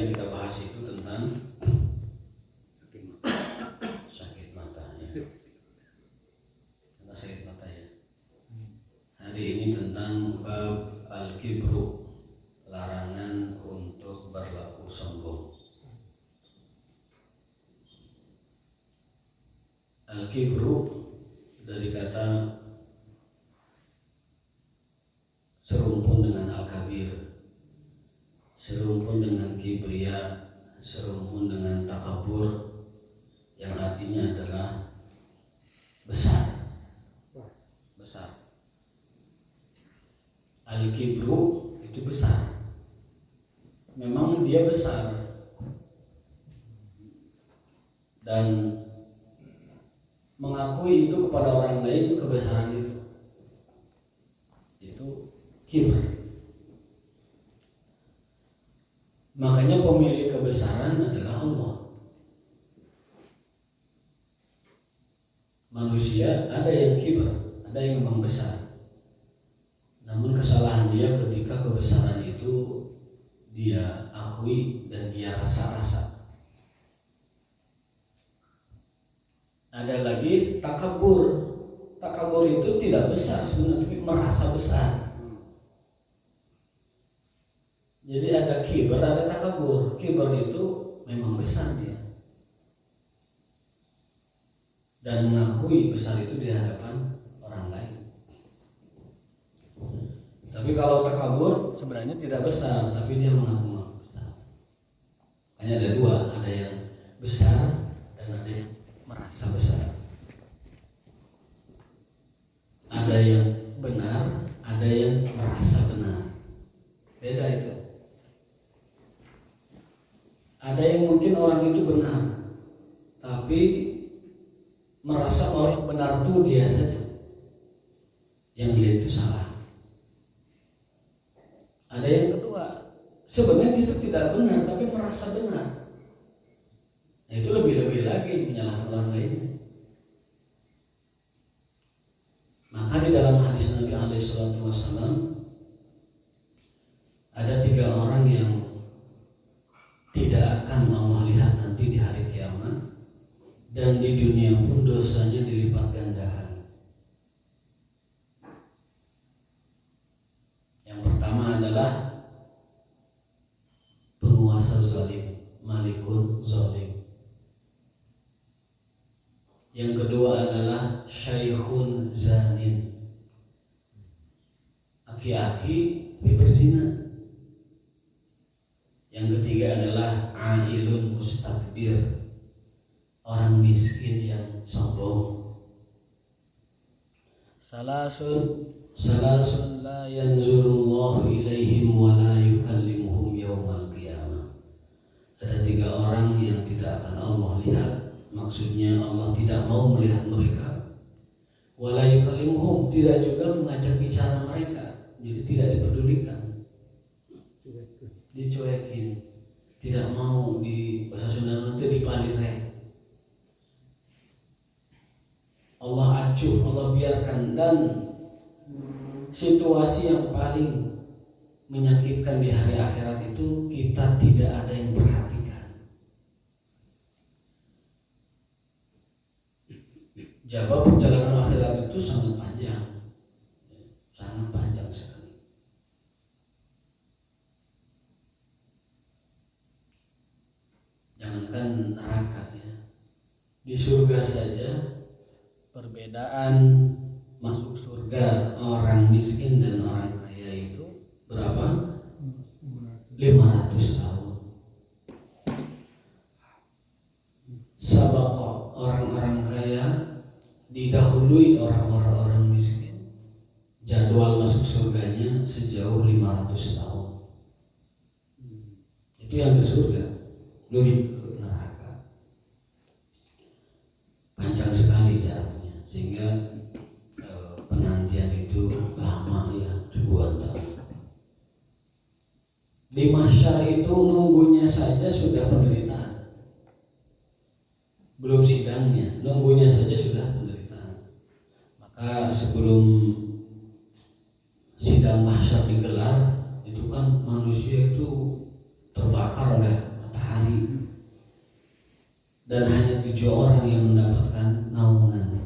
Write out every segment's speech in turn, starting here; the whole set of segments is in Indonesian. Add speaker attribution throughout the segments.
Speaker 1: yang kita bahas itu tentang sakit mata ya. Tentang sakit mata ya. Hari ini tentang bab al-kibru, larangan untuk berlaku sombong. Al-kibru dari kata serumpun dengan al-kabir, serumpun dengan kibria, serumpun dengan takabur, yang artinya adalah besar. Al-kibru itu besar. Memang dia besar dan mengakui itu kepada orang lain kebesaran itu kibr. Makanya pemilik kebesaran adalah Allah. Manusia ada yang kibr, ada yang memang besar. Namun kesalahan dia ketika kebesaran itu dia akui dan dia rasa-rasa. Ada lagi takabur. Takabur itu tidak besar sebenarnya, tapi merasa besar. Jadi ada kibr, ada takabur. Kibr itu memang besar dia dan mengakui besar itu di hadapan orang lain. Tapi kalau takabur sebenarnya tidak besar, tapi dia mengaku besar. Hanya ada dua, ada yang besar dan ada yang merasa besar. Ada yang benar, ada yang merasa benar. Beda itu. Ada yang mungkin orang itu benar, tapi merasa orang benar itu dia saja, yang lain itu salah. Ada yang kedua, sebenarnya itu tidak benar, tapi merasa benar. Nah, itu lebih-lebih lagi menyalahkan orang lain. Maka di dalam hadis Nabi SAW ada 3 orang yang tidak akan Allah lihat nanti di hari kiamat, dan di dunia pun dosanya dilipat gandakan. Yang pertama adalah penguasa zalim, malikun zalim. Yang kedua adalah syaikhun zanin, aki-aki berzina. Yang ketiga adalah ailun mustakbir, orang miskin yang sombong. Salasun la yanzurullahu ilaihim wa la yukallimuhum yawmal qiyamah. Ada 3 orang yang tidak akan Allah lihat. Maksudnya Allah tidak mau melihat mereka. Wa la yukallimuhum, tidak juga mengajak bicara mereka. Jadi tidak dipedulikan, dicuekin, tidak mau di bahasa Sunda nanti dipalire. Allah acuh, Allah biarkan. Dan situasi yang paling menyakitkan di hari akhirat itu kita tidak ada yang perhatikan. Jabab perjalanan akhirat itu sangat panjang sekali. Jangankan neraka ya, di surga saja perbedaan masuk surga orang miskin dan orang kaya itu berapa? 500 tahun. Sabaqa, orang-orang kaya didahului orang-orang miskin. Jadwal masuk surganya sejauh 500 tahun. Itu yang ke surga. Belum ke neraka. Panjang sekali jaraknya, sehingga penantian itu lama ya, ribuan tahun. Di mahsyar itu nunggunya saja sudah penderitaan. Belum sidangnya, nunggunya saja sudah penderitaan. Maka sebelum sidang mahsyar digelar, itu kan manusia itu terbakar oleh dan hanya 7 orang yang mendapatkan naungan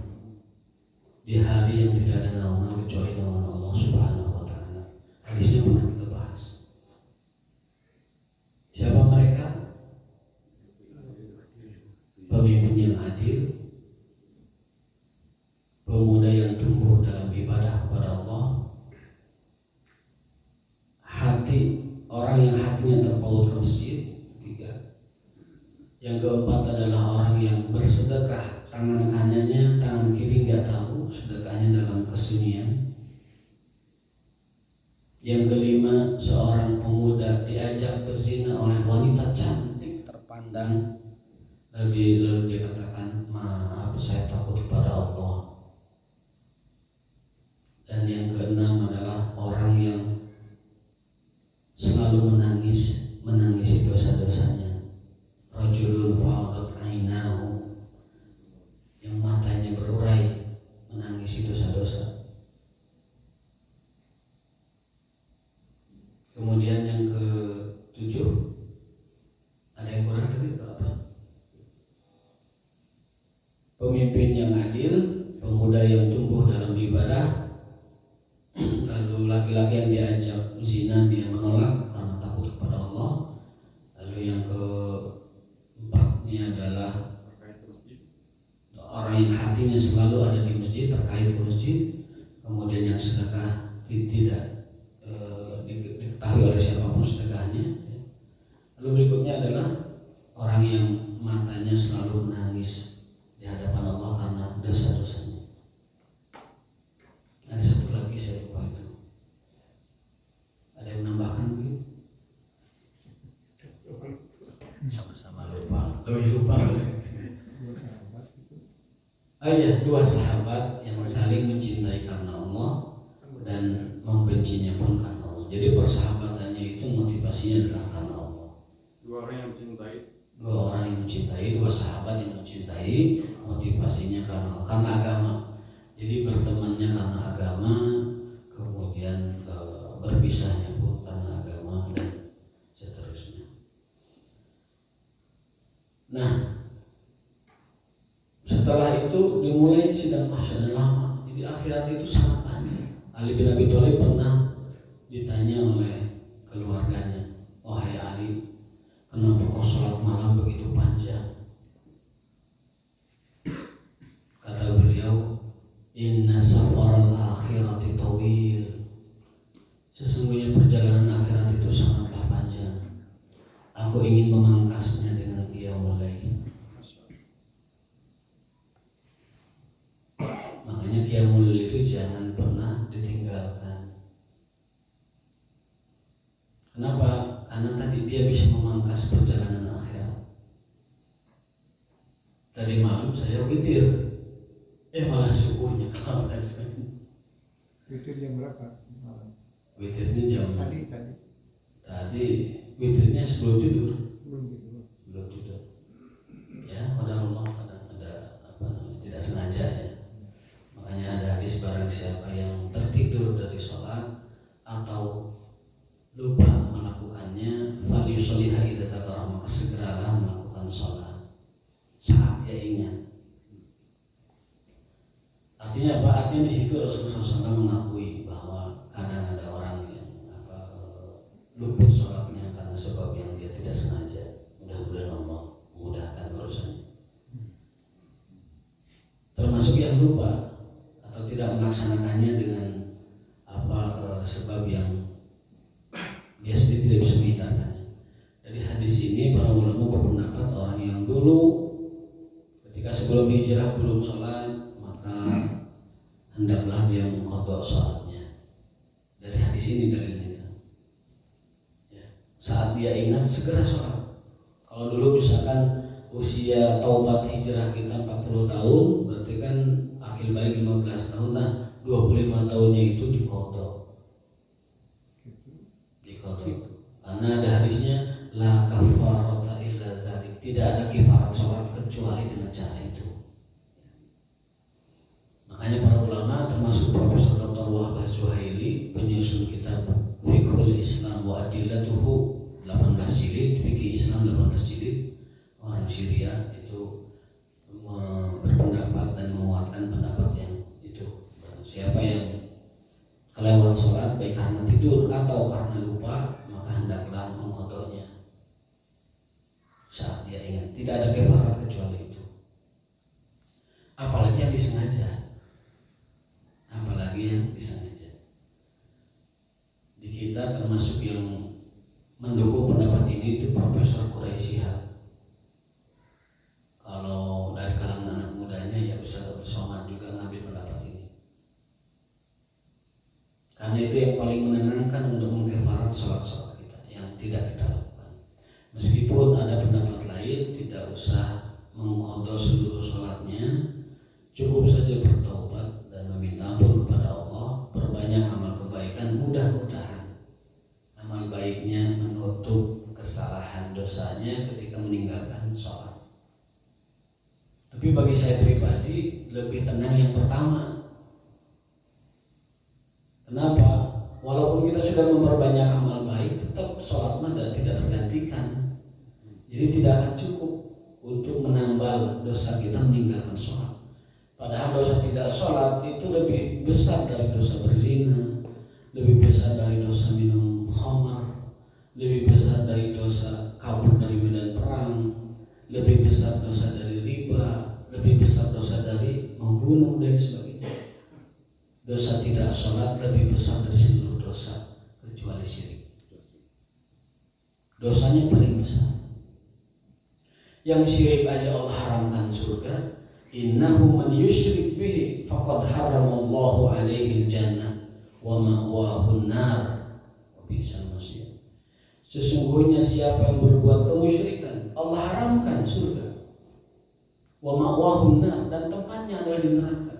Speaker 1: di hari yang tidak ada naungan kecuali naungan Allah Subhanahu wa taala. Hadisnya pernah kita bahas. Siapa mereka? Pemimpin yang adil, pemuda yang tumbuh dalam ibadah kepada Allah, orang yang hatinya terpaut ke masjid. 3. Yang keempat adalah orang yang bersedekah, tangan kanannya, tangan kiri nggak tahu, sedekahnya dalam kesunyian. Yang kelima, seorang pemuda diajak berzina oleh wanita cantik terpandang, lalu dia katakan, maaf saya takut kepada Allah. Dan yang keenam adalah orang yang selalu menangisi dosa-dosanya. Rajulun fadat ainahu, yang matanya berurai menangisi dosa-dosa. Kemudian yang ke-7, ada yang kurang tadi berapa? Pemimpin yang adil, pemuda yang tumbuh dalam ibadah, lalu laki-laki yang diajak zina dia menolak karena takut kepada Allah. Lalu yang keempatnya adalah orang yang hatinya selalu ada di masjid, terkait ke masjid. Kemudian yang sedekah tidak diketahui oleh siapapun sedekahnya. Lalu berikutnya adalah orang yang matanya selalu menangis di hadapan Allah karena dosa-dosanya. Ada satu lagi saya lupa itu. Ada yang menambahkan begitu? Sama-sama lupa. Lupa. Iya, 2 sahabat yang saling mencintai karena Allah dan membencinya pun karena Allah. Jadi persahabatannya itu motivasinya adalah karena Allah.
Speaker 2: 2 orang yang mencintai.
Speaker 1: 2 orang yang mencintai, 2 sahabat yang mencintai, motivasinya karena agama. Jadi bertemannya karena agama, kemudian berpisahnya pun karena agama dan seterusnya. Nah, setelah itu dimulai sidang mahsyar lama. Jadi akhirat itu sangat panjang. Ali bin Abi Thalib pernah ditanya oleh keluarganya, wahai Ali, kenapa kau sholat malam begitu panjang? Kata beliau, inna safaral akhirati tawil. Sesungguhnya perjalanan akhirat itu sangatlah panjang. Aku ingin memangkasnya dengan qiyamul lail. Makanya qiyamul lail itu jangan pernah ditinggalkan. Kenapa? Karena tadi dia bisa memangkas perjalanan akhirat. Tadi malam saya witir, malah subuhnya kelabasan.
Speaker 3: Witir jam berapa malam?
Speaker 1: Witirnya jam
Speaker 3: Tadi
Speaker 1: witirnya sebelum tidur.
Speaker 3: belum tidur.
Speaker 1: Ya, qadarullah, kadang ada tidak sengaja ya. Makanya ada hadis, barang siapa yang tertidur dari sholat atau lupa melakukannya, falyusolliha idza dzakara, maka segeralah melakukan sholat saat dia ingat. Artinya apa? Artinya di situ Rasulullah SAW mengakui bahwa kadang ada orang yang luput sholatnya karena sebab yang dia tidak sengaja. Mudah-mudahan Allah memudahkan urusannya. Termasuk yang lupa atau tidak melaksanakannya dengan sebab yang dia sendiri tidak bisa menghindarkannya. Dari hadis ini para ulama berpendapat orang yang dulu ketika sebelum hijrah belum sholat, maka hendaklah dia mengqadha sholatnya. Dari hadis ini dalilnya. Ya. Saat dia ingat segera sholat. Kalau dulu misalkan usia taubat hijrah kita 40 tahun, berarti kan akil balik 15 tahun. Nah, 25 tahunnya itu diqadha. Karena ada hadisnya la kafarata illa dzalik, tidak ada kifarat sholat kecuali dengan cara itu. Makanya para ulama termasuk Profesor Dr. Wahbah Zuhaili, penyusun kitab Fiqhul Islam wa Adillatuhu 18 jilid, Fikih Islam 18 jilid, orang Syria. itu berpendapat dan menguatkan pendapat yang itu. Siapa yang kelewat sholat baik karena tidur atau karena lupa, maka hendaklah mengqadanya saat dia ingat. Tidak ada kafarat kecuali itu. Apalagi yang disengaja. Di kita termasuk yang mendukung pendapat ini itu Profesor Quraisy Shihab. Kalau dari kalangan anak mudanya ya Ustaz Abdul Somad juga ngambil pendapat ini. Karena itu yang paling menenangkan untuk mengkafarat sholat-sholat kita yang tidak kita lakukan. Meskipun ada pendapat lain, tidak usah mengqadha seluruh sholatnya, cukup saja bertaubat dan meminta ampun kepada Allah, perbanyak amal kebaikan, mudah-mudahan amal baiknya menutup kesalahan dosanya ketika meninggalkan sholat. Tapi bagi saya pribadi lebih tenang yang pertama. Kenapa? Walaupun kita sudah memperbanyak amal baik, tetap sholat mana tidak tergantikan. Jadi tidak akan cukup untuk menambal dosa kita meninggalkan sholat. Padahal dosa tidak sholat itu lebih besar dari dosa berzina, lebih besar dari dosa minum khamar, lebih besar dari dosa kabur dari medan perang, lebih besar dosa dari riba, lebih besar dosa dari membunuh dan sebagainya. Dosa tidak sholat lebih besar dari seluruh dosa kecuali syirik. Dosanya paling besar. Yang syirik aja Allah haramkan surga. Innahu man yusyrik bihi faqad haramallahu alaihi jannah wa ma'wahu nar wa bi'sal masir. Sesungguhnya siapa yang berbuat kemusyrikan, Allah haramkan surga. Wa ma'wahu nar, dan tempatnya adalah di neraka.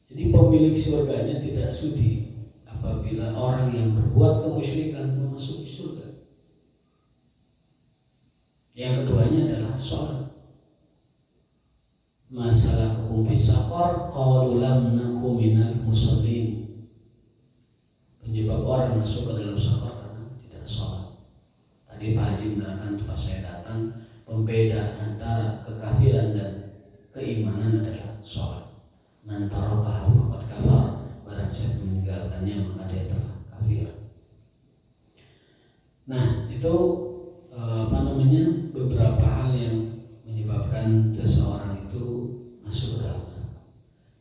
Speaker 1: Jadi pemilik surganya tidak sudi apabila orang yang berbuat kemusyrikan memasuki surga. Yang keduanya adalah sholat. Masalah kumpi saqar qalu lam naku minal musallin. Penyebab orang masuk ke dalam saqar karena tidak sholat. Tadi Pak Haji menerangkan pas saya datang, pembeda antara kekafiran dan keimanan adalah sholat. Man tarakaha faqad kafar, barang siapa meninggalkannya maka dia telah kafir. Nah, itu beberapa hal yang menyebabkan seseorang itu masuk ke dalam neraka.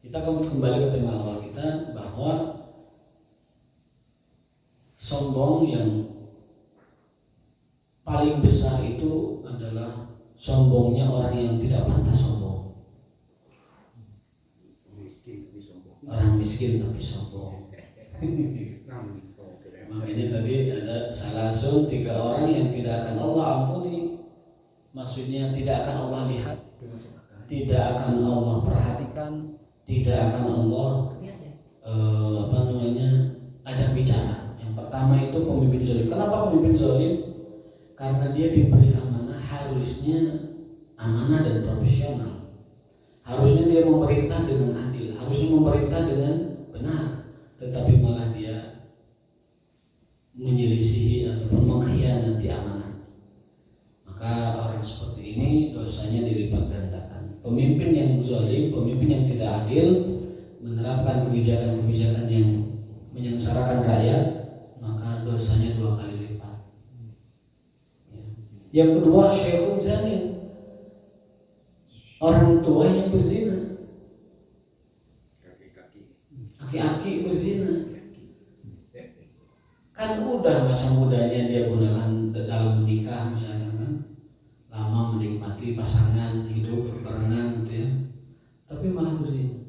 Speaker 1: Kita akan kembali ke tema awal kita bahwa sombong yang paling besar itu adalah sombongnya orang yang tidak pantas sombong. Orang miskin tapi sombong. Makanya tadi ada salasun, 3 orang yang tidak akan Allah ampuni. Maksudnya tidak akan Allah lihat, tidak akan Allah perhatikan, tidak akan Allah ajak bicara. Yang pertama itu pemimpin zalim. Kenapa pemimpin zalim? Karena dia diberi amanah, harusnya amanah dan profesional. Harusnya dia memerintah dengan adil, harusnya memerintah dengan benar, tetapi malah dia menyelisihi ataupun mengkhianati amanah. Maka orang seperti ini dosanya dilipat gandakan. Pemimpin yang zalim, pemimpin yang tidak adil, menerapkan kebijakan-kebijakan yang menyengsarakan rakyat, maka dosanya 2 kali lipat. Yang kedua, syekhun zanin, orang tua yang berzina, aki-aki berzina. Kan udah masa mudanya dia gunakan dalam menikah misalnya kan, lama menikmati pasangan, hidup berbarengan gitu ya, tapi malah berzina.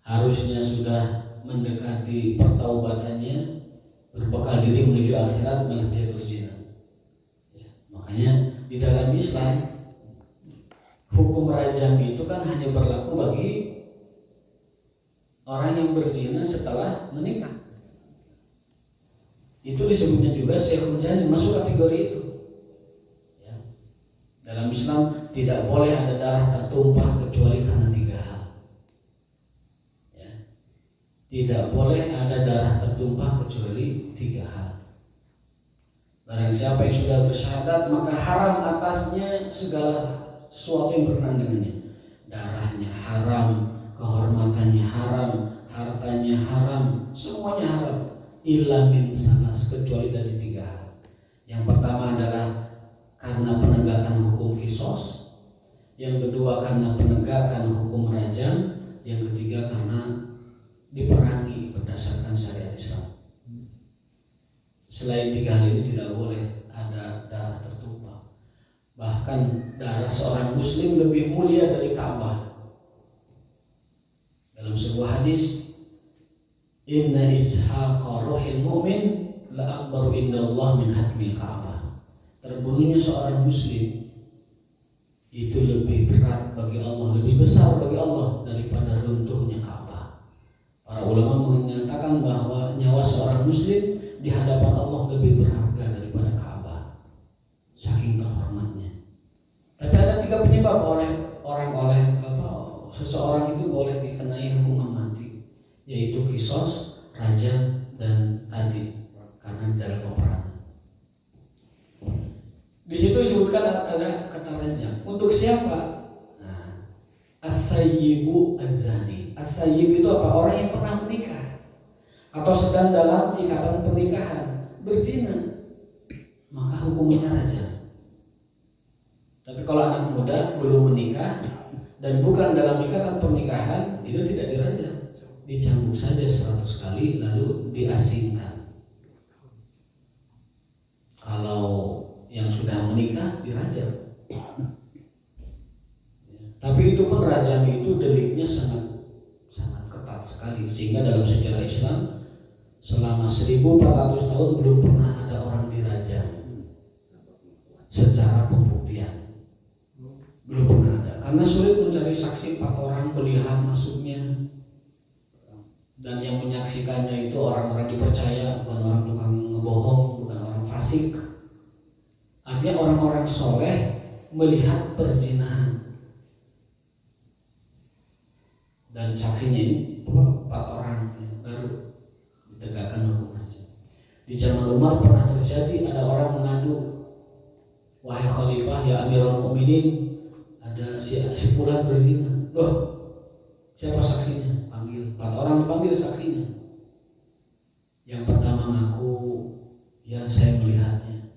Speaker 1: Harusnya sudah mendekati pertaubatannya, berbekal diri menuju akhirat, malah dia berzina ya. Makanya di dalam Islam hukum rajam itu kan hanya berlaku bagi orang yang berzina setelah menikah. Itu disebutnya juga syekhun zanin, masuk kategori itu ya. Dalam Islam tidak boleh ada darah tertumpah kecuali karena 3 hal ya. Tidak boleh ada darah tertumpah kecuali 3 hal. Barang siapa yang sudah bersyahadat maka haram atasnya segala sesuatu yang berkenaan dengannya. Darahnya haram, kehormatannya haram, hartanya haram, semuanya haram. Illa min salas, kecuali dari 3 hal. Yang pertama adalah karena penegakan hukum qisas, yang kedua karena penegakan hukum rajam, yang ketiga karena diperangi berdasarkan syariat Islam. Selain 3 hal ini tidak boleh ada darah tertumpah. Bahkan darah seorang muslim lebih mulia dari Ka'bah. Dalam sebuah hadis, inna izhaqa ruhil mu'min la akbaru indallah min hadmil Ka'bah. Terbunuhnya seorang muslim itu lebih berat bagi Allah, lebih besar bagi Allah daripada runtuhnya Ka'bah. Para ulama menyatakan bahwa nyawa seorang muslim di hadapan Allah lebih berharga daripada Ka'bah, saking terhormatnya. Tapi ada 3 penyebab seseorang itu boleh dikenai hukuman mati, yaitu qisas, rajam, dan tadi karena dalam peperangan. Di situ disebutkan ada kata rajam. Untuk siapa? Nah, as-sayyibu az-zani. As-sayyib itu apa? Orang yang pernah menikah atau sedang dalam ikatan pernikahan, berzina, maka hukumnya rajam. Tapi kalau anak muda belum menikah dan bukan dalam ikatan pernikahan, itu tidak dirajam, dicambuk saja 100 kali lalu diasingkan. Kalau yang sudah menikah dirajam. Tapi itu pun rajam itu deliknya sangat ketat sekali, sehingga dalam sejarah Islam selama 1400 tahun belum pernah ada orang dirajam secara pembuktian. Belum pernah ada, karena sulit mencari saksi 4 orang melihat masuknya, dan yang menyaksikannya itu orang-orang dipercaya, bukan orang tukang ngebohong, bukan orang fasik. Artinya orang-orang soleh melihat perzinahan, dan saksinya ini 4 orang baru ditegakkan hukum rajam. Di zaman Umar pernah terjadi, ada orang mengadu, wahai khalifah, ya Amirul Mukminin, ada si fulan berzina. Loh, siapa saksinya? Panggil. 4 orang dipanggil saksinya. Yang pertama ngaku, ya saya melihatnya.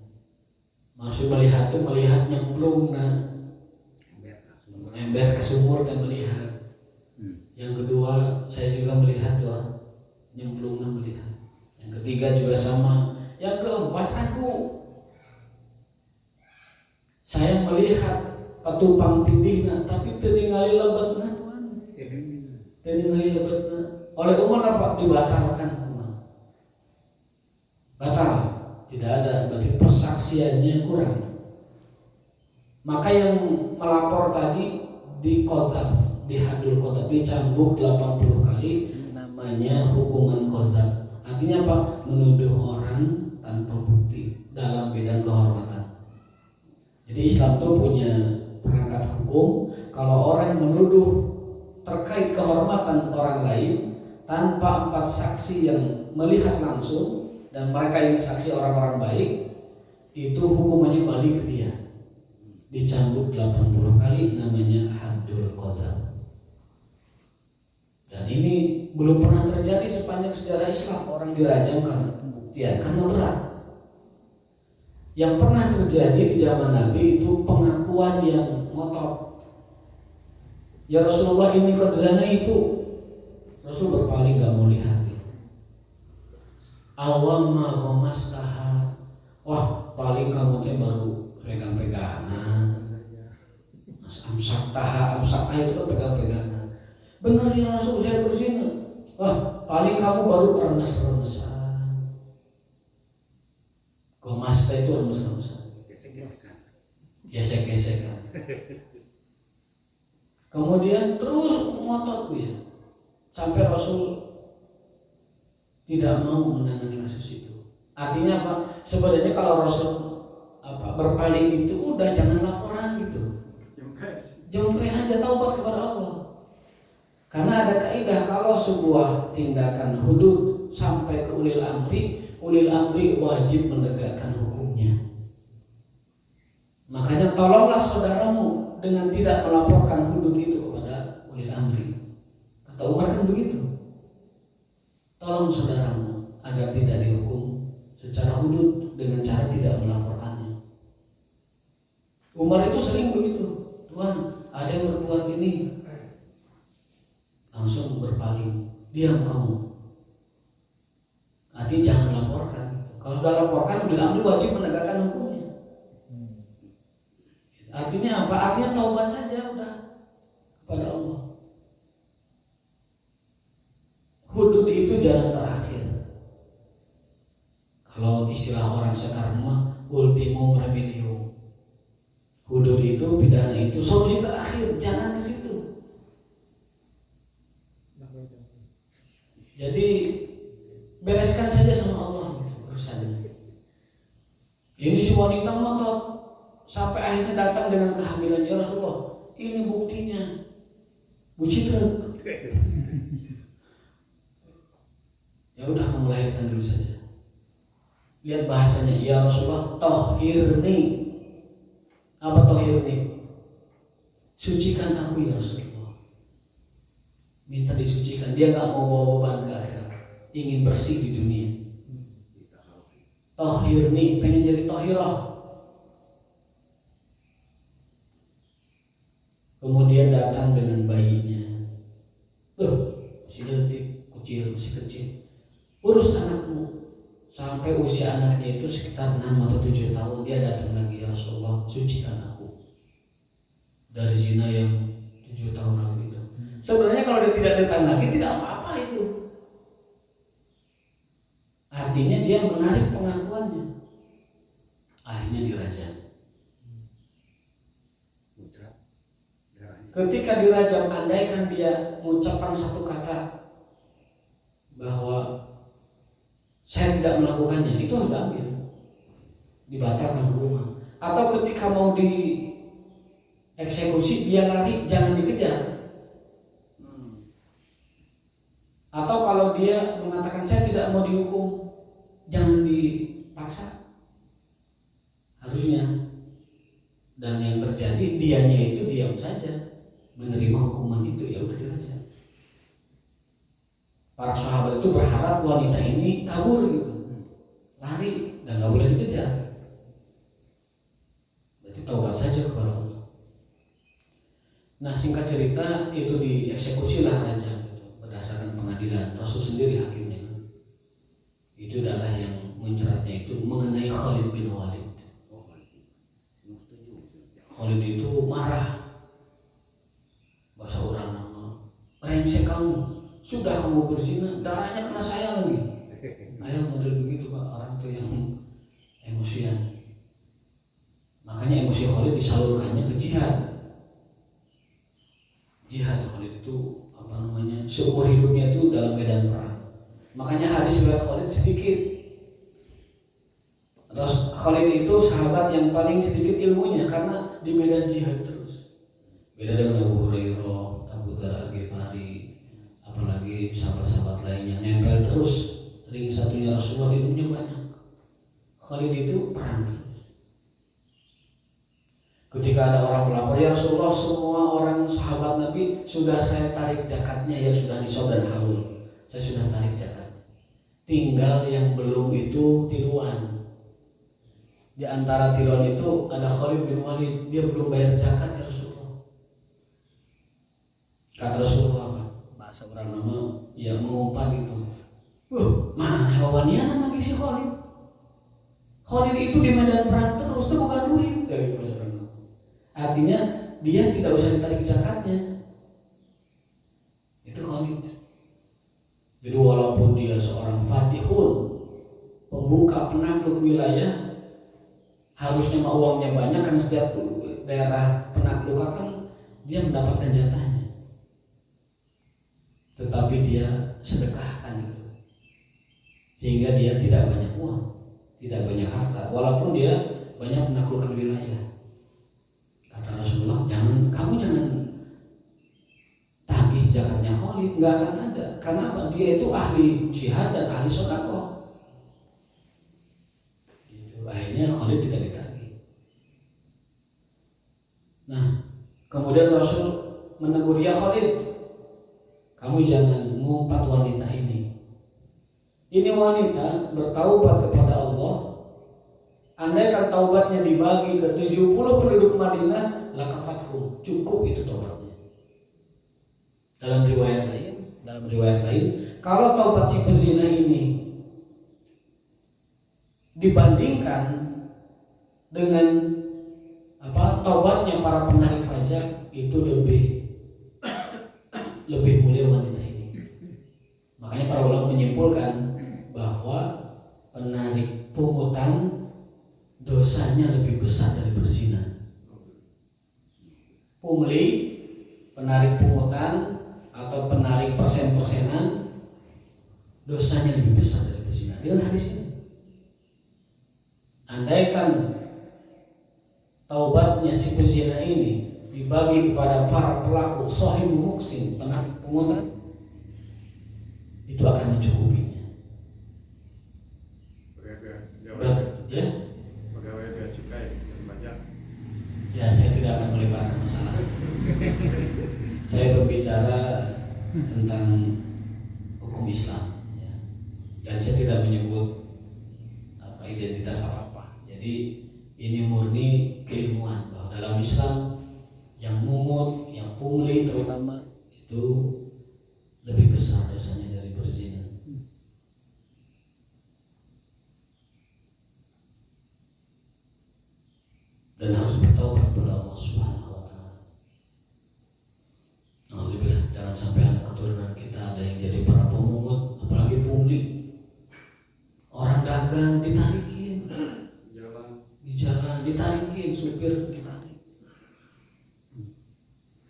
Speaker 1: Maksud melihat itu melihat nyemplung ember ke sumur dan melihat. Yang kedua, saya juga melihat tuh, nyemplung dan melihat. Yang ketiga juga sama. Yang keempat ragu. Saya melihat patupang tidihna, tapi teringali lebetna. Teringali lebetna. Oleh Umar apa? Dibatalkan Umar. Batal. Tidak ada, berarti persaksiannya kurang. Maka yang melapor tadi diqadzaf, dihadul qadzaf, dicambuk 80 kali, namanya hukuman qadzaf. Artinya apa? Menuduh orang tanpa bukti dalam bidang kehormatan. Jadi Islam itu punya perangkat hukum. Kalau orang menuduh terkait kehormatan orang lain tanpa 4 saksi yang melihat langsung, dan mereka ini saksi orang-orang baik, itu hukumannya balik ke dia, dicambuk 80 kali, namanya haddul qadzaf. Dan ini belum pernah terjadi sepanjang sejarah Islam, orang dirajam karena pembuktian, karena berat. Yang pernah terjadi di zaman Nabi itu pengakuan yang ngotot. Ya Rasulullah, ini qad zana itu. Rasul berpaling, gak mau lihat. Awamma gomastaha. Wah, paling kamu teh baru pegang-pegangan. Amsak taha itu kan pegang-pegangan. Benar ya Rasul, saya berzina. Wah, paling kamu baru remes-remesan. Gomasta itu remes-remesan, gesek-gesekan. Kemudian terus ngotot ya, sampai Rasul tidak mau menangani kasus itu. Artinya apa? Sebenarnya kalau Rasul berpaling itu udah jangan laporan gitu. Jompe aja, taubat kepada Allah. Karena ada kaidah, kalau sebuah tindakan hudud sampai ke ulil amri, ulil amri wajib menegakkan hukumnya. Makanya tolonglah saudaramu dengan tidak melaporkan hudud itu kepada ulil amri. Kata Umar kan begitu. Tolong saudaramu agar tidak dihukum secara hudud dengan cara tidak melaporkannya. Umar itu sering begitu. Tuhan, ada yang berbuat ini, langsung berpaling, diam kamu. Artinya jangan laporkan. Kalau sudah laporkan, ulil amri wajib menegakkan hukumnya. Artinya apa? Artinya taubat saja udah kepada Allah. Hudud itu jalan terakhir. Kalau istilah orang sekarang mah ultimum remedium. Hudud itu, pidana itu solusi terakhir, jangan ke situ. Jadi bereskan saja sama Allah gitu urusannya. Ini si wanita ngotot sampai akhirnya datang dengan kehamilan, ya Rasulullah, ini buktinya. Bu Citra. Ya udah kamu lahirkan dulu saja. Lihat bahasanya, ya Rasulullah, tohirni. Apa tohirni? Sucikan aku ya Rasulullah. Minta disucikan. Dia nggak mau bawa beban ke akhirat, ingin bersih di dunia. Tohirni, pengen jadi tohirah. Kemudian datang dengan bayinya. Masih detik, masih kecil. Urus anakmu. Sampai usia anaknya itu sekitar 6 atau 7 tahun, dia datang lagi, ya Rasulullah, sucikan aku dari zina yang 7 tahun lalu itu. Sebenarnya kalau dia tidak datang lagi, tidak apa-apa itu. Artinya dia menarik pengakuannya. Akhirnya dirajam. Ketika dirajam, andaikan dia mengucapkan satu kata bahwa saya tidak melakukannya, itu harus diambil, dibatalkan hukuman. Atau ketika mau dieksekusi, dia lari, jangan dikejar. Atau kalau dia mengatakan saya tidak mau dihukum, jangan dipaksa. Harusnya. Dan yang terjadi, dianya itu diam saja, menerima hukuman itu, ya udah dirajam. Para sahabat itu berharap wanita ini kabur gitu, lari dan nggak boleh dikejar. Berarti taubat saja kepada Allah. Nah, singkat cerita itu dieksekusilah rajam itu berdasarkan pengadilan. Rasul sendiri hakimnya. Itu adalah yang menceratnya itu mengenai Khalid bin Walid. Khalid itu marah, bahasa orang nama, brengsek kamu. Sudah kamu berzina, darahnya kena saya lagi. Ayah model begitu Pak, orang itu yang emosian. Makanya emosi Khalid disalurkannya ke jihad. Jihad Khalid itu apa namanya? Seumur hidupnya itu dalam medan perang. Makanya hadis riwayat Khalid sedikit. Terus Khalid itu sahabat yang paling sedikit ilmunya karena di medan jihad terus. Beda dengan Abu Hurairah, Abu Dzar Al-Ghifari, apalagi sahabat-sahabat lainnya nempel terus. Ring satunya Rasulullah, ilmunya banyak. Khalid itu perang terus. Ketika ada orang melapor, ya Rasulullah, semua orang sahabat Nabi sudah saya tarik zakatnya, ya sudah nisab dan haul, saya sudah tarik zakat. Tinggal yang belum itu tiruan. Di antara tiruan itu ada Khalid bin Walid, dia belum bayar zakat ya Rasulullah. Kata Rasulullah apa? Bahasa orang nama ya mengumpat itu. Mana hewanianan lagi si Khalid? Khalid itu di medan perang terus, itu bukan duit dari bahasa orang nama. Artinya dia tidak usah ditarik zakatnya. Itu Khalid. Jadi walaupun dia seorang fatihun, pembuka penakluk wilayah, harusnya uangnya banyak kan, setiap daerah penaklukan dia mendapatkan jatahnya. Tetapi dia sedekahkan itu, sehingga dia tidak banyak uang, tidak banyak harta, walaupun dia banyak menaklukkan wilayah. Kata Rasulullah, kamu jangan tagih zakatnya Khalid, nggak akan ada. Karena apa? Dia itu ahli jihad dan ahli sedekah. Kemudian Rasul menegur, ya Khalid, kamu jangan ngumpat wanita ini. Ini wanita bertaubat kepada Allah. Andaikan taubatnya dibagi ke 70 penduduk Madinah, lakafathum, cukup itu taubatnya. Dalam riwayat lain, kalau taubat si pezina ini dibandingkan dengan taubatnya para penarik pajak, itu lebih mulia wanita ini. Makanya para ulama menyimpulkan bahwa penarik pungutan dosanya lebih besar dari berzina. Pungli, penarik pungutan atau penarik persen-persenan, dosanya lebih besar dari berzina. Dengan hadis ini, andaikan taubatnya si pezina ini dibagi kepada para pelaku shahibu muksin, penarik pungutan, itu akan mencukupinya. Ya,
Speaker 2: pegawai bea cukai dan pajak.
Speaker 1: ya, saya tidak akan melebarkan masalah. Saya berbicara tentang hukum Islam, ya. Dan saya tidak menyebut identitas apa. Jadi ini murni keilmuan bahwa dalam Islam yang mungut, yang pungli terutama itu lebih besar dosanya dari berzina. Dan harus bertaubat kepada Allah Subhanahu wa taala. Alhamdulillah, jangan sampai anak keturunan kita ada yang jadi para pemungut, apalagi pungli. Orang dagang ditarikin di jalan, ditarikin supir ditarik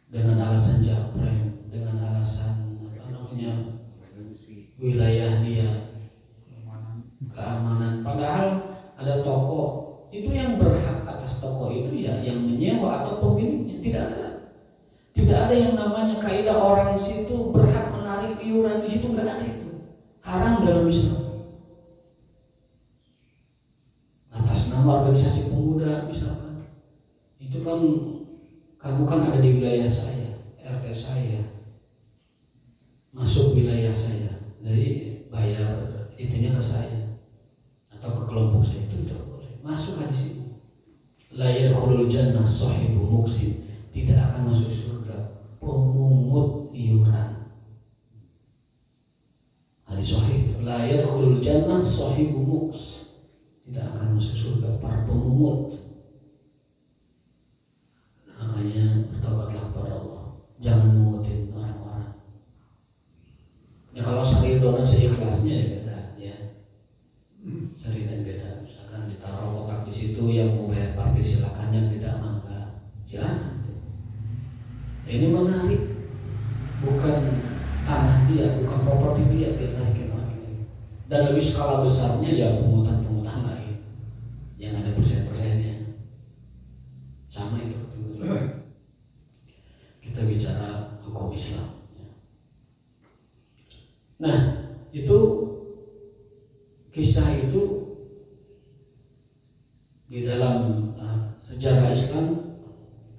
Speaker 1: dengan alasan japrem, dengan alasan wilayah dia, keamanan. Padahal ada toko, itu yang berhak atas toko itu ya yang menyewa atau pemiliknya. Tidak ada yang namanya kaidah orang situ berhak menarik iuran di situ, nggak ada itu. Haram dalam Islam. Atas nama organisasi pemuda misalkan, itu kan kamu kan ada di wilayah saya, RT saya, masuk wilayah saya, jadi bayar itunya ke saya atau ke kelompok saya, itu tidak boleh. Masuk hadis ini, la yadkhulul jannah shahibu muksin, tidak akan masuk surga pemungut iuran. Hadis sahih, la yadkhulul jannah shahibu muks, tidak akan masuk surga para pemungut. Makanya bertobatlah kepada Allah, jangan mengutin orang-orang. Ya kalau saridona seikhlasnya ya beda ya. Saridan beda. Misalkan ditaruh kotak di situ, yang mau bayar parkir silakan, yang tidak mangga silakan. Ini menarik, bukan tanah dia, bukan properti dia tarikin orang lain. Dan lebih skala besarnya ya pungutan-pungutan lain yang ada persen-persennya. Sama itu kategori. Kita bicara hukum Islam. Nah, itu kisah itu di dalam sejarah Islam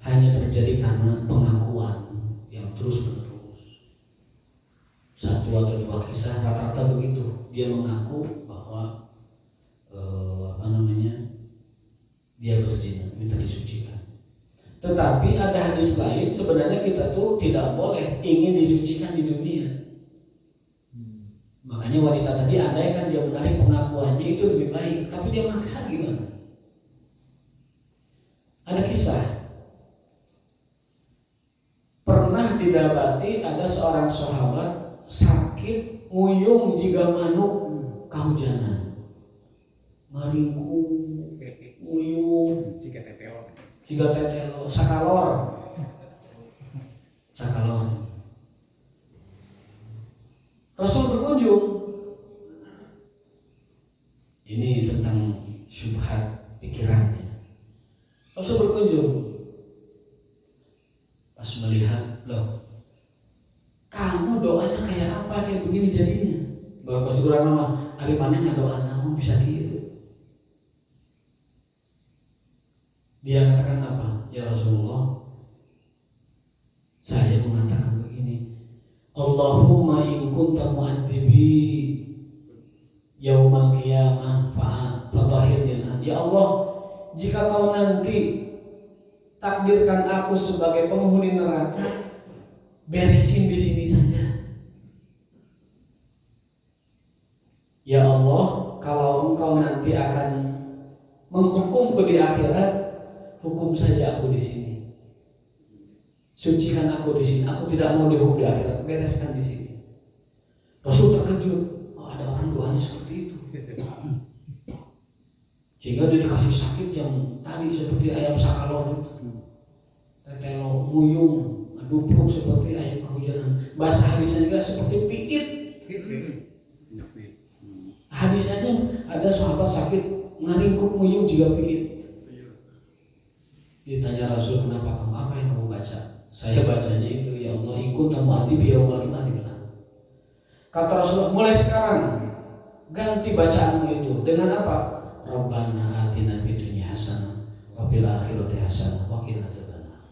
Speaker 1: hanya terjadi karena pengakuan yang terus-menerus. Satu atau dua kisah rata-rata begitu. Dia mengaku bahwa dia berzina, minta disucikan. Tetapi ada hadis lain, sebenarnya kita tuh tidak boleh ingin disucikan di dunia. Makanya wanita tadi andaikan dia menarik pengakuannya itu lebih baik, tapi dia maksa gimana? Ada kisah, pernah didapati ada seorang sahabat sakit nguyung jika manuk kahujanan, maringku nguyung jika tetelo sakalor. Rasul berkunjung. Ini tentang syubhat pikirannya. Rasul berkunjung. Pas melihat, loh, kamu doanya kayak apa, kayak begini jadinya. Bahwa pas kurang nama, alimannya nggak doa namun bisa gitu. Dia katakan apa? Ya Rasulullah, mu'adzibi yaumal qiyamah fatahhirni. Ya Allah, jika kau nanti takdirkan aku sebagai penghuni neraka, beresin di sini saja. Ya Allah, kalau engkau nanti akan menghukumku di akhirat, hukum saja aku di sini. Sucikan aku di sini. Aku tidak mau dihukum di akhirat. Bereskan di sini. Rasul terkejut. Oh, ada orang doanya seperti itu. Sehingga dia dikasih sakit yang tadi seperti ayam sakalon itu. Tetelo, muyung, dupluk seperti ayam kehujanan. Bahasa hadisnya juga seperti piit. Hadis aja ada sahabat sakit ngaringkuk muyung juga piit. Ditanya Rasul, kenapa kamu, apa yang kamu baca? Saya bacanya itu, ya Allah, ikut tamu adib yaumal qiyamah. Kata Rasulullah, mulai sekarang ganti bacaanmu itu dengan apa? Rabbana atina fid dunya hasanah wa fil akhirati hasanah wa qina azabannar.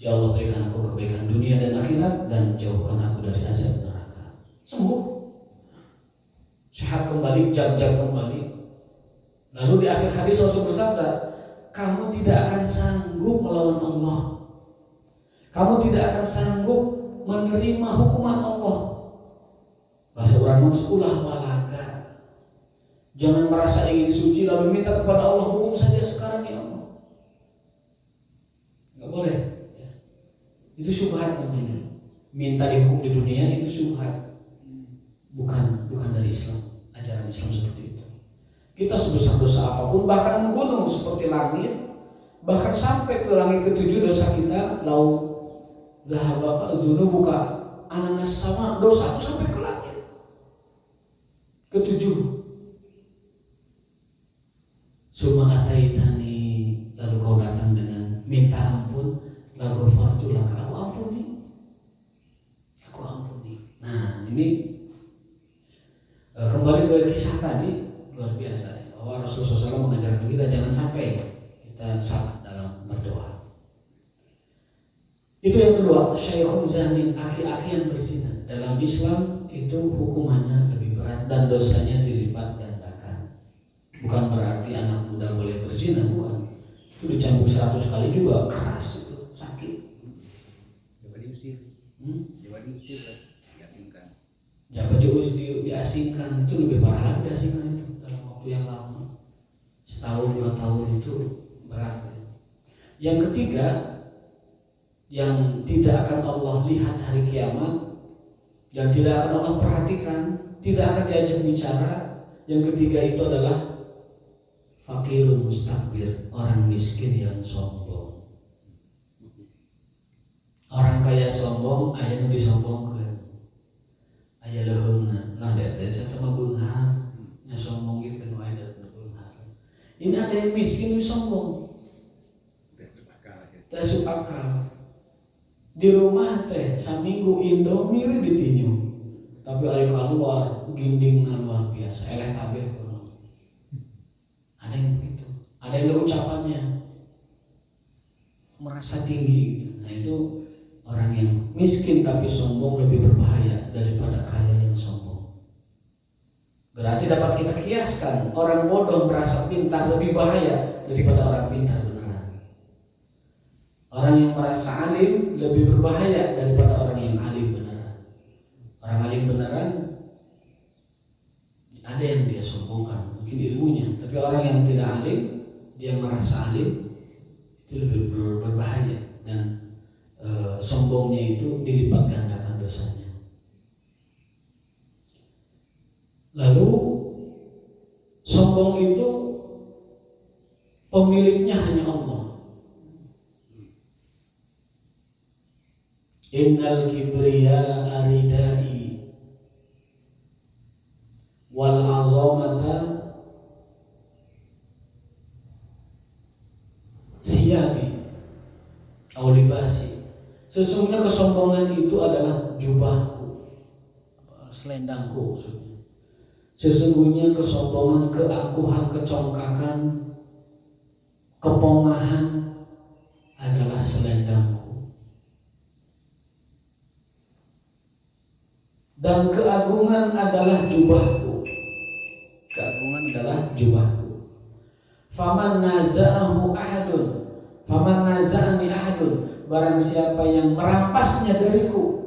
Speaker 1: Ya Allah, berikan aku kebaikan dunia dan akhirat dan jauhkan aku dari azab neraka. Sembuh, sehat kembali, jag kembali. Lalu di akhir hadis Rasul bersabda, kamu tidak akan sanggup melawan Allah. Kamu tidak akan sanggup menerima hukuman Allah. Bahasa orang ulah balaga. Jangan merasa ingin suci lalu minta kepada Allah, hukum saja sekarang ya Allah. Enggak boleh. Ya. Itu syubhat namanya. Minta dihukum di dunia itu syubhat. Bukan dari Islam. Ajaran Islam seperti itu. Kita sebesar dosa apapun, bahkan menggunung seperti langit, bahkan sampai ke langit ketujuh dosa kita, lau zahaba dzunubuka ananas sama, dosa itu sampai ke langit ketujuh. Summa ataitani, lalu kau datang dengan minta ampun, lalu ghafartu laka, aku ampuni. Nah, ini kembali ke kisah tadi, luar biasa bahwa Rasulullah SAW mengajarkan kita jangan sampai kita salah dalam berdoa. Itu yang kedua, syaikhun zanin, aki-aki yang berzina. Dalam Islam itu hukumannya lebih berat dan dosanya dilipat gandakan. Bukan berarti anak muda boleh berzina, bukan. Itu dicambuk 100 kali juga keras, itu sakit.
Speaker 4: Coba diusir. Diasingkan.
Speaker 1: Jangan diasingkan, itu lebih parah lagi diasingkan itu dalam waktu yang lama. Setahun 2 tahun itu berat. Yang ketiga, yang tidak akan Allah lihat hari kiamat, yang tidak akan Allah perhatikan, tidak akan diajak bicara. Yang ketiga itu adalah fakirun mustakbir, orang miskin yang sombong. Orang kaya sombong, aya nu disombongkeun. Aya leheumna, lah teh saya mah beunghar, nya sombong gitu nu aya beunghar. Ini ada yang miskin sombong. Teh supakal. Di rumah teh saminggu Indomie ditinyu, tapi ari keluar gindingna luar biasa, eleh kabeh. Ada yang begitu, ada yang ada ucapannya merasa tinggi gitu. Nah itu orang yang miskin tapi sombong lebih berbahaya daripada kaya yang sombong. Berarti dapat kita kiaskan, orang bodoh merasa pintar lebih bahaya daripada orang pintar beneran. Orang yang merasa alim lebih berbahaya daripada orang yang alim beneran. Orang alim beneran ada yang dia sombongkan, mungkin ilmunya, tapi orang yang tidak alim, dia merasa alim, itu lebih berbahaya dan sombongnya itu dilipat gandakan dosanya. Lalu sombong itu pemiliknya hanya Allah. Innal kibriya aridai wal azamata siyabi atau libasi. Sesungguhnya kesombongan itu adalah jubahku, selendangku. Sesungguhnya kesombongan, keangkuhan, kecongkakan, kepongahan adalah selendangku. dan keagungan adalah jubahku. Keagungan adalah jubahku. Faman naza'ahu ahadun, faman naza'ani ahadun, barang siapa yang merampasnya dariku,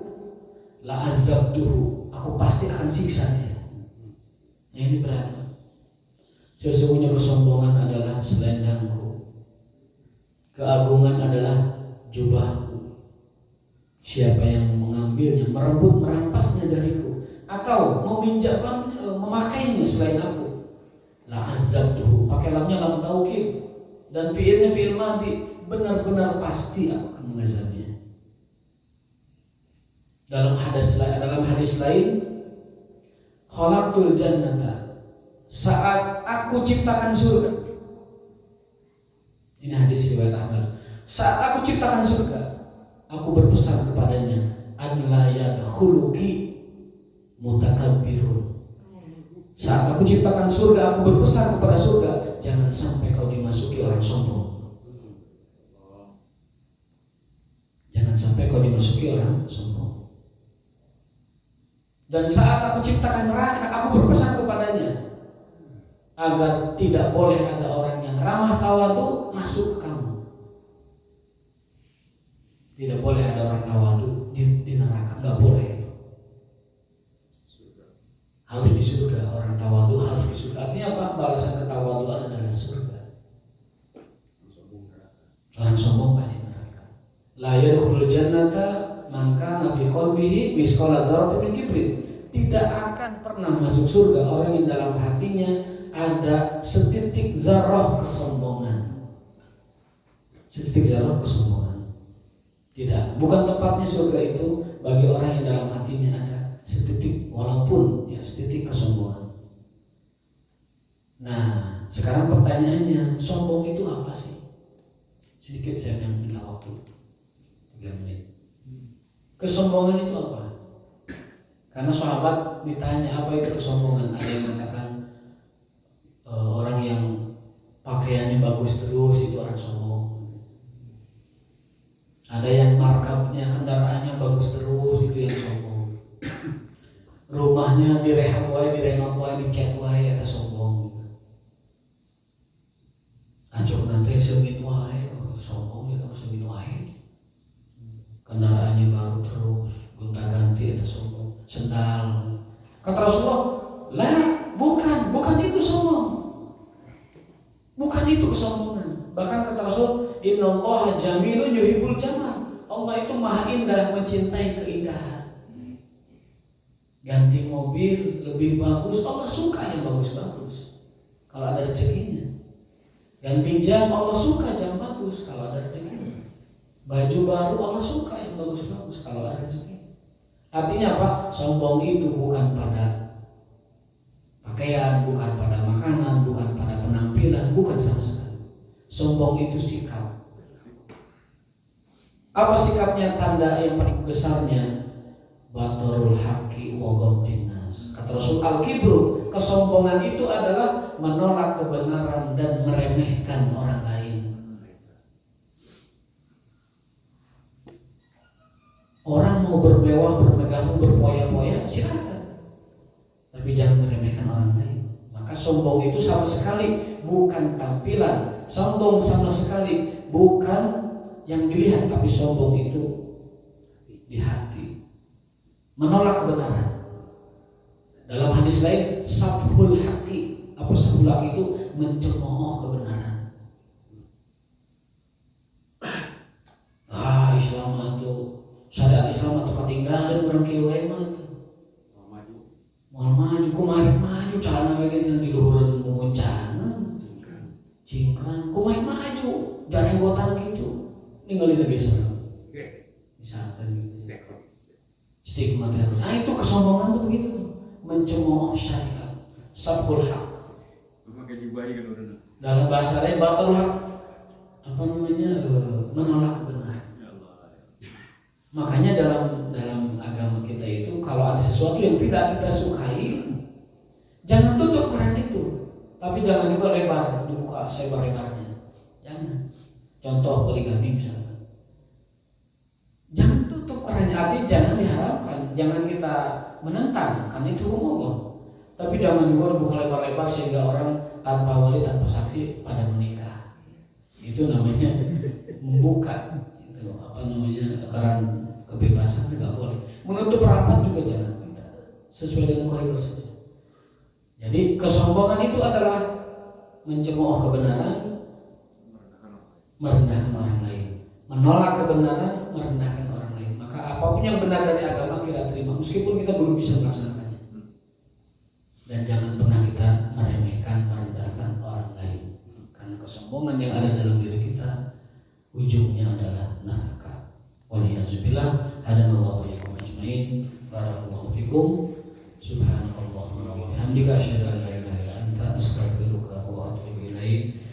Speaker 1: la azabtuhu, aku pasti akan siksa dia. Ini berat. Sesungguhnya kesombongan adalah selendangku, keagungan adalah jubahku. Siapa yang mengambilnya, merebut, merampasnya dariku, atau meminjamkan, memakainya selain aku, la azabtuhu, pakai lamnya lam taukid dan fi'ilnya fi'il madi, benar-benar pasti aku akan mengazabnya. Dalam hadis lain, khalaqtul jannata, saat aku ciptakan surga. Ini hadis riwayat Ahmad. Saat aku ciptakan surga, aku berpesan kepadanya, an la yadkhuluki mutakabbirun. Saat aku ciptakan surga, aku berpesan kepada surga, jangan sampai kau dimasuki orang sombong. Jangan sampai kau dimasuki orang sombong. Dan saat aku ciptakan neraka, aku berpesan kepadanya agar tidak boleh ada orang yang ramah tawadu masuk ke kamu. Tidak boleh ada orang tawadu di neraka, nggak boleh. Harus di surga, orang tawadu harus di surga. Artinya apa? Balasan ketawaduan adalah surga. Orang sombong pasti neraka. La yadkhulul jannata man kana fi qalbihi misqala dzarratin min kibrin. Tidak akan pernah masuk surga orang yang dalam hatinya ada setitik zarah kesombongan. Setitik zarah kesombongan. Tidak, bukan tempatnya surga itu bagi orang yang dalam hatinya ada setitik, walaupun ya setitik kesombongan. Nah, sekarang pertanyaannya, sombong itu apa sih? Sedikit saya yang minta waktu 3 menit. Kesombongan itu apa? Karena sahabat ditanya apa itu kesombongan, ada yang mengatakan orang yang pakaiannya bagus terus itu orang sombong. Ada yang markabnya, kendaraannya bagus terus itu yang sombong. Rumahnya direhab wae, direnov wae, dicat wae eta sombong. Acok nanti seumit wae, sombong ya seumit wae. Kendaraannya baru terus, gonta-ganti eta sombong. Sendal. Kata Rasulullah, lah bukan itu sombong. Bukan itu kesombongan. Bahkan kata Rasul, innallaha jamilun yuhibbul jamal. Allah itu maha indah, mencintai keindahan. Ganti mobil lebih bagus, Allah suka yang bagus-bagus kalau ada rezekinya. Ganti jam, Allah suka jam bagus kalau ada rezekinya. Baju baru, Allah suka yang bagus-bagus kalau ada rezekinya. Artinya apa? Sombong itu bukan pada pakaian, bukan pada makanan, bukan pada penampilan, bukan sama sekali. Sombong itu sikap. Apa sikapnya? Tanda yang paling besarnya, batarul haqqi wa ghamdin nas. Kata Rasul, al-kibru, kesombongan itu adalah menolak kebenaran dan meremehkan orang lain. Orang mau bermewah, bermegah, berpoya-poya, silakan. Tapi jangan meremehkan orang lain. Maka sombong itu sama sekali bukan tampilan. Sombong sama sekali bukan yang dilihat, tapi sombong itu di hati. Menolak kebenaran. Dalam hadis lain, safhul haqqi. Apa safhul haqqi itu? Mencemooh kebenaran. Islam itu syariat Islam atau ketinggalan orang kieu wae mah moal maju kumaha maju calana we ge di luhureun muncangan cingkrang kumaha maju jarenggotan kitu ninggalin lagi serem misalkan gitu stigma terus. Itu kesombongan tuh begitu tuh, mencemooh syariat, sabul haq. Dalam bahasa lain batul haq, apa namanya, menolak kebenaran. Makanya dalam agama kita itu kalau ada sesuatu yang tidak kita sukai, jangan tutup keran itu, tapi jangan juga lebar, dibuka sebar-lebarnya. Jangan. Contoh poligami misalkan. Jangan tutup kerannya, artinya jangan diharapkan jangan kita menentang, karena itu hukum Allah. Tapi jangan juga dibuka lebar-lebar sehingga orang tanpa wali tanpa saksi pada menikah. Itu namanya membuka itu apa namanya keran kebebasan, nggak boleh. Menutup rapat juga jangan kita, sesuai dengan koridor saja. Jadi kesombongan itu adalah mencemooh kebenaran, merendahkan orang lain, menolak kebenaran, merendahkan orang lain. Maka apapun yang benar dari agama kita terima meskipun kita belum bisa melaksanakannya. Dan jangan pernah kita meremehkan, merendahkan orang lain, karena kesombongan yang ada dalam diri kita ujungnya adalah neraka. Waliyahzubillah, hadanallahu wa iyyakum ajmain. Barakallahu fikum. Subhanallah wa bihamdika asyhadu an la ilaha illa anta astaghfiruka wa atubu ilaik.